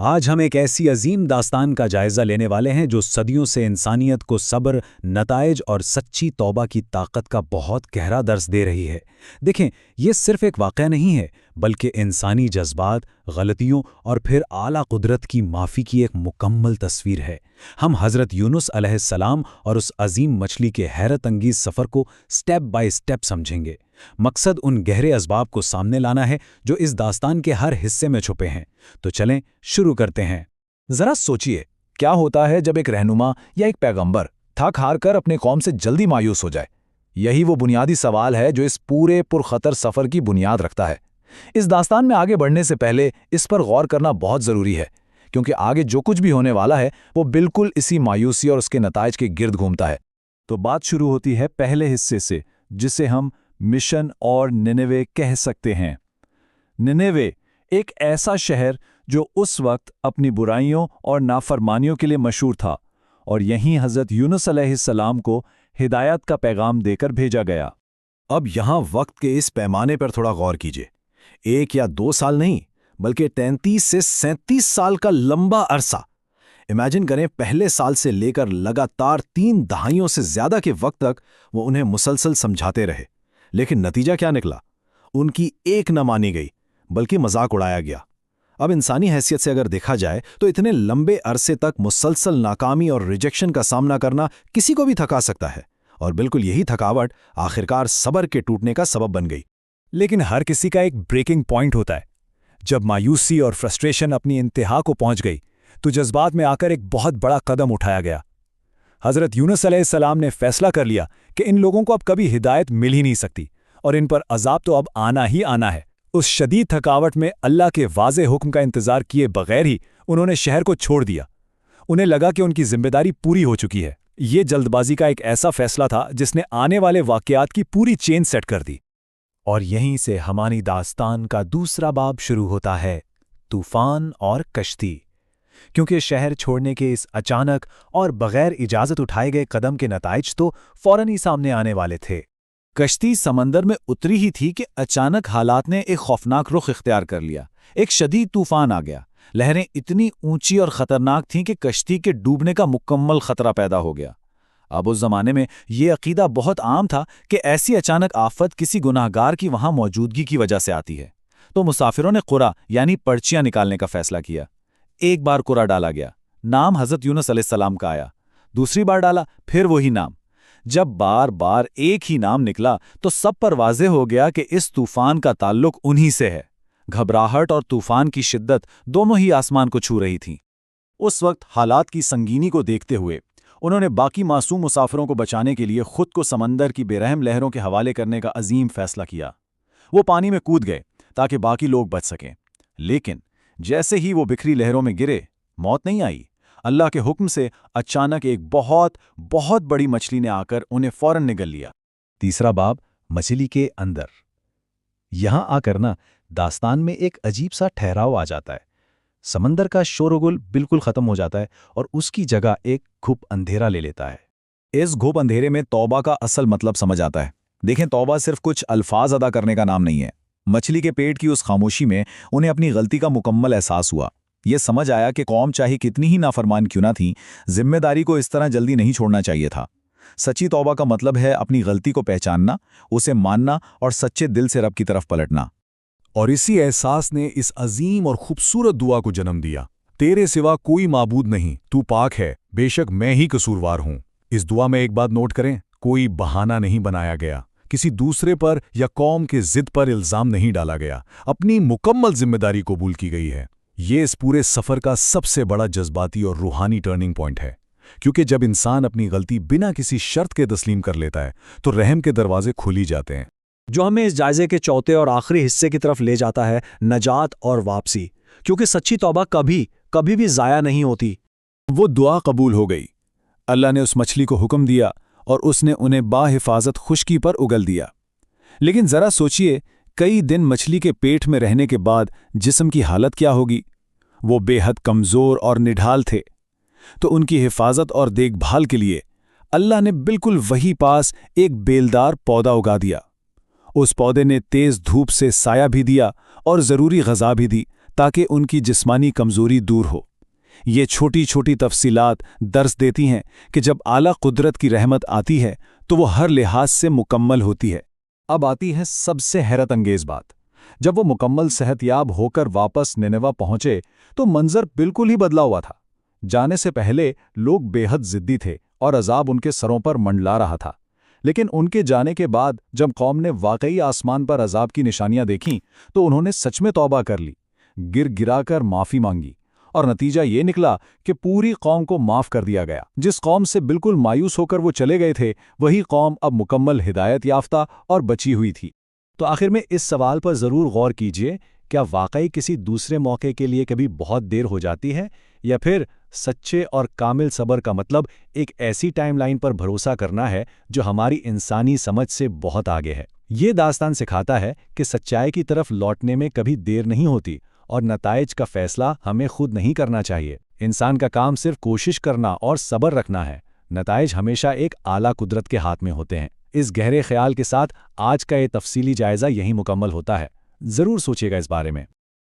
آج ہم ایک ایسی عظیم داستان کا جائزہ لینے والے ہیں جو صدیوں سے انسانیت کو صبر، نتائج اور سچی توبہ کی طاقت کا بہت گہرا درس دے رہی ہے۔ دیکھیں، یہ صرف ایک واقعہ نہیں ہے، بلکہ انسانی جذبات، غلطیوں اور پھر اعلیٰ قدرت کی معافی کی ایک مکمل تصویر ہے۔ ہم حضرت یونس علیہ السلام اور اس عظیم مچھلی کے حیرت انگیز سفر کو سٹیپ بائی سٹیپ سمجھیں گے۔ مقصد ان گہرے اسباب کو سامنے لانا ہے جو اس داستان کے ہر حصے میں چھپے ہیں۔ تو چلیں شروع کرتے ہیں۔ ذرا سوچئے، کیا ہوتا ہے جب ایک رہنما یا ایک پیغمبر تھک ہار کر اپنے قوم سے جلدی مایوس ہو جائے؟ یہی وہ بنیادی سوال ہے جو اس پورے پرخطر سفر کی بنیاد رکھتا ہے۔ اس داستان میں آگے بڑھنے سے پہلے اس پر غور کرنا بہت ضروری ہے، کیونکہ آگے جو کچھ بھی ہونے والا ہے وہ بالکل اسی مایوسی اور اس کے نتائج کے گرد گھومتا ہے۔ تو بات شروع ہوتی ہے پہلے حصے سے، جسے ہم مشن اور نینوے کہہ سکتے ہیں۔ نینوے ایک ایسا شہر جو اس وقت اپنی برائیوں اور نافرمانیوں کے لیے مشہور تھا، اور یہیں حضرت یونس علیہ السلام کو ہدایت کا پیغام دے کر بھیجا گیا۔ اب یہاں وقت کے اس پیمانے پر تھوڑا غور کیجئے۔ 1 یا 2 سال نہیں، بلکہ 33 سے 37 سال کا لمبا عرصہ۔ امیجن کریں، پہلے سال سے لے کر لگاتار 3 دہائیوں سے زیادہ کے وقت تک وہ انہیں مسلسل سمجھاتے رہے، لیکن نتیجہ کیا نکلا؟ ان کی ایک نہ مانی گئی، بلکہ مذاق اڑایا گیا۔ اب انسانی حیثیت سے اگر دیکھا جائے تو اتنے لمبے عرصے تک مسلسل ناکامی اور ریجیکشن کا سامنا کرنا کسی کو بھی تھکا سکتا ہے، اور بالکل یہی تھکاوٹ آخرکار صبر کے ٹوٹنے کا سبب بن گئی۔ لیکن ہر کسی کا ایک بریکنگ پوائنٹ ہوتا ہے۔ جب مایوسی اور فرسٹریشن اپنی انتہا کو پہنچ گئی تو جذبات میں آ کر ایک بہت بڑا قدم اٹھایا گیا۔ حضرت یونس علیہ السلام نے فیصلہ کر لیا کہ ان لوگوں کو اب کبھی ہدایت مل ہی نہیں سکتی، اور ان پر عذاب تو اب آنا ہی آنا ہے۔ اس شدید تھکاوٹ میں اللہ کے واضح حکم کا انتظار کیے بغیر ہی انہوں نے شہر کو چھوڑ دیا۔ انہیں لگا کہ ان کی ذمہ داری پوری ہو چکی ہے۔ یہ جلد بازی کا ایک ایسا فیصلہ تھا جس نے آنے والے واقعات کی پوری چین سیٹ کر دی۔ اور یہیں سے ہماری داستان کا دوسرا باب شروع ہوتا ہے، طوفان اور کشتی۔ کیونکہ شہر چھوڑنے کے اس اچانک اور بغیر اجازت اٹھائے گئے قدم کے نتائج تو فوراً ہی سامنے آنے والے تھے۔ کشتی سمندر میں اتری ہی تھی کہ اچانک حالات نے ایک خوفناک رخ اختیار کر لیا۔ ایک شدید طوفان آ گیا۔ لہریں اتنی اونچی اور خطرناک تھیں کہ کشتی کے ڈوبنے کا مکمل خطرہ پیدا ہو گیا۔ اب اس زمانے میں یہ عقیدہ بہت عام تھا کہ ایسی اچانک آفت کسی گناہگار کی وہاں موجودگی کی وجہ سے آتی ہے۔ تو مسافروں نے قرعہ یعنی پرچیاں نکالنے کا فیصلہ کیا۔ ایک بار قرعہ ڈالا گیا، نام حضرت یونس علیہ السلام کا آیا۔ دوسری بار ڈالا، پھر وہی نام۔ جب بار بار ایک ہی نام نکلا تو سب پر واضح ہو گیا کہ اس طوفان کا تعلق انہی سے ہے۔ گھبراہٹ اور طوفان کی شدت دونوں ہی آسمان کو چھو رہی تھیں۔ اس وقت حالات کی سنگینی کو دیکھتے ہوئے انہوں نے باقی معصوم مسافروں کو بچانے کے لیے خود کو سمندر کی بے رحم لہروں کے حوالے کرنے کا عظیم فیصلہ کیا۔ وہ پانی میں کود گئے تاکہ باقی لوگ بچ سکیں، لیکن جیسے ہی وہ بکھری لہروں میں گرے، موت نہیں آئی۔ اللہ کے حکم سے اچانک ایک بہت بڑی مچھلی نے آ کر انہیں فوراً نگل لیا۔ تیسرا باب، مچھلی کے اندر۔ یہاں آ کر داستان میں ایک عجیب سا ٹھہراؤ آ جاتا ہے۔ سمندر کا شور و گل بالکل ختم ہو جاتا ہے اور اس کی جگہ ایک گھپ اندھیرا لے لیتا ہے۔ اس گھپ اندھیرے میں توبہ کا اصل مطلب سمجھ آتا ہے۔ دیکھیں، توبہ صرف کچھ الفاظ ادا کرنے کا نام نہیں ہے۔ مچھلی کے پیٹ کی اس خاموشی میں انہیں اپنی غلطی کا مکمل احساس ہوا۔ یہ سمجھ آیا کہ قوم چاہے کتنی ہی نافرمان کیوں نہ تھی، ذمہ داری کو اس طرح جلدی نہیں چھوڑنا چاہیے تھا۔ سچی توبہ کا مطلب ہے اپنی غلطی کو پہچاننا، اسے ماننا اور سچے دل سے رب کی طرف پلٹنا۔ اور اسی احساس نے اس عظیم اور خوبصورت دعا کو جنم دیا، تیرے سوا کوئی معبود نہیں، تو پاک ہے، بے شک میں ہی قصوروار ہوں۔ اس دعا میں ایک بات نوٹ کریں، کوئی بہانہ نہیں بنایا گیا، کسی دوسرے پر یا قوم کے ضد پر الزام نہیں ڈالا گیا، اپنی مکمل ذمہ داری قبول کی گئی ہے۔ یہ اس پورے سفر کا سب سے بڑا جذباتی اور روحانی ٹرننگ پوائنٹ ہے، کیونکہ جب انسان اپنی غلطی بنا کسی شرط کے تسلیم کر لیتا ہے تو رحم کے دروازے کھل ہی جاتے ہیں۔ جو ہمیں اس جائزے کے چوتھے اور آخری حصے کی طرف لے جاتا ہے، نجات اور واپسی، کیونکہ سچی توبہ کبھی بھی ضائع نہیں ہوتی۔ وہ دعا قبول ہو گئی۔ اللہ نے اس مچھلی کو حکم دیا اور اس نے انہیں باحفاظت خشکی پر اگل دیا۔ لیکن ذرا سوچئے، کئی دن مچھلی کے پیٹ میں رہنے کے بعد جسم کی حالت کیا ہوگی؟ وہ بے حد کمزور اور نڈھال تھے۔ تو ان کی حفاظت اور دیکھ بھال کے لیے اللہ نے بالکل وہی پاس ایک بیلدار پودا اگا دیا۔ اس پودے نے تیز دھوپ سے سایہ بھی دیا اور ضروری غذا بھی دی تاکہ ان کی جسمانی کمزوری دور ہو۔ یہ چھوٹی چھوٹی تفصیلات درس دیتی ہیں کہ جب اعلیٰ قدرت کی رحمت آتی ہے تو وہ ہر لحاظ سے مکمل ہوتی ہے۔ اب آتی ہے سب سے حیرت انگیز بات۔ جب وہ مکمل صحت یاب ہو کر واپس نینوا پہنچے تو منظر بالکل ہی بدلا ہوا تھا۔ جانے سے پہلے لوگ بے حد ضدی تھے اور عذاب ان کے سروں پر منڈلا رہا تھا، لیکن ان کے جانے کے بعد جب قوم نے واقعی آسمان پر عذاب کی نشانیاں دیکھیں تو انہوں نے سچ میں توبہ کر لی، گر گرا کر معافی مانگی، اور نتیجہ یہ نکلا کہ پوری قوم کو معاف کر دیا گیا۔ جس قوم سے بالکل مایوس ہو کر وہ چلے گئے تھے، وہی قوم اب مکمل ہدایت یافتہ اور بچی ہوئی تھی۔ تو آخر میں اس سوال پر ضرور غور کیجئے، کیا واقعی کسی دوسرے موقع کے لیے کبھی بہت دیر ہو جاتی ہے، یا پھر سچے اور کامل صبر کا مطلب ایک ایسی ٹائم لائن پر بھروسہ کرنا ہے جو ہماری انسانی سمجھ سے بہت آگے ہے؟ یہ داستان سکھاتا ہے کہ سچائی کی طرف لوٹنے میں کبھی دیر نہیں ہوتی، اور نتائج کا فیصلہ ہمیں خود نہیں کرنا چاہیے۔ انسان کا کام صرف کوشش کرنا اور صبر رکھنا ہے، نتائج ہمیشہ ایک اعلیٰ قدرت کے ہاتھ میں ہوتے ہیں۔ اس گہرے خیال کے ساتھ آج کا یہ تفصیلی جائزہ یہیں مکمل ہوتا ہے۔ ضرور سوچیے گا اس بارے میں۔